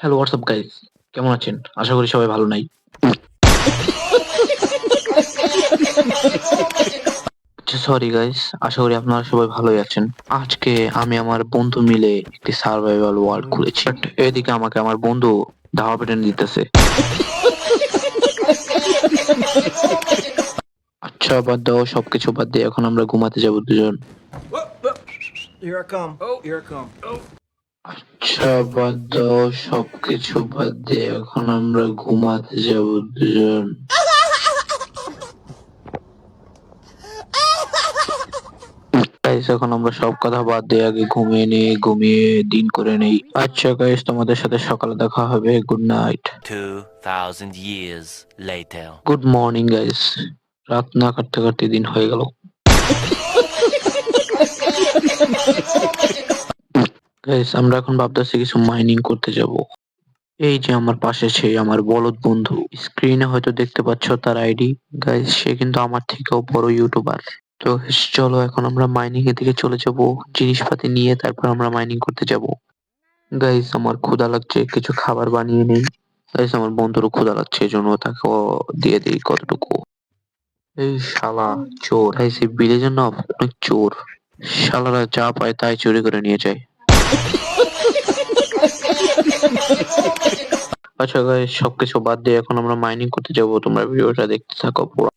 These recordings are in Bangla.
হ্যালো হোয়াটসঅ্যাপ গাইস, কেমন আছেন? আশা করি সবাই ভালো নাই। সরি গাইস, আশা করি আপনারা সবাই ভালোই আছেন। আজকে আমি আমার বন্ধু মিলে একটি সার্ভাইভাল ওয়ার্ল্ড খুলেছি। বাট এদিকে আমাকে আমার বন্ধু ধাওয়া পেটানি দিতেছে। আচ্ছা বাদ দাও, সবকিছু বাদ দিয়ে এখন আমরা ঘুমাতে যাবো দুজন। Here I come. Oh, here I come. Oh. আচ্ছা বাদ দাও, সবকিছু বাদ দিয়ে এখন আমরা ঘুমাতে যাবো দুজন। গাইস এখন আমরা সব কথা বাদ দিয়ে আগে ঘুমিয়ে নেই, ঘুমিয়ে দিন করে নেই। আচ্ছা গাইস, তোমাদের সাথে সকালে দেখা হবে। Good night. 2000 years later. Good morning guys. রাত না কাটতে কাটতে দিন হয়ে গেল। গাইস আমরা এখন ভাবতেছি কিছু মাইনিং করতে যাব। এই যে আমার পাশে সেই আমার বলদ বন্ধু, স্ক্রিনে হয়তো দেখতে পাচ্ছ তার আইডি। গাইস সে কিন্তু আমার থেকেও বড় ইউটিউবার। তো চলো এখন আমরা মাইনিং এর দিকে চলে যাব, জিনিসপাতি নিয়ে তারপর আমরা মাইনিং করতে যাব। গাইস আমার ক্ষুধা লাগছে, কিছু খাবার বানিয়ে নেই। গাইস আমার বন্ধুরও ক্ষুধা লাগছে, এজন্য তাকেও দিয়ে দেই কতটুকু। এই শালা চোর! গাইস এই ভিলেজের না অনেক চোর। শালারা যা পায় তাই চুরি করে নিয়ে যায়। আচ্ছা গাইস সবকিছু বাদ দিয়ে এখন আমরা মাইনিং করতে যাব, তোমরা ভিডিওটা দেখতে থাকো পুরো।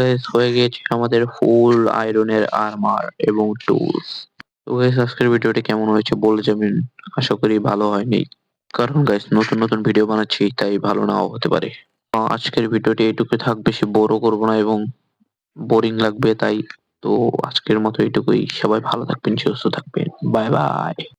গাইস হয়ে গেছে আমাদের ফুল আয়রনের আর্মার এবং টুলস। তো গাইস আজকের ভিডিওটি কেমন হয়েছে বলে যাবেন। আশা করি ভালো হয়নি, কারণ গাইস নতুন নতুন ভিডিও বানাচ্ছি তাই ভালো নাও হতে পারে। আজকের ভিডিওটি এইটুকু থাক, বেশি বড় করব না এবং বোরিং লাগবে তাই। তো আজকের মতো এইটুকুই, সবাই ভালো থাকবেন, সুস্থ থাকবেন, বাই বাই।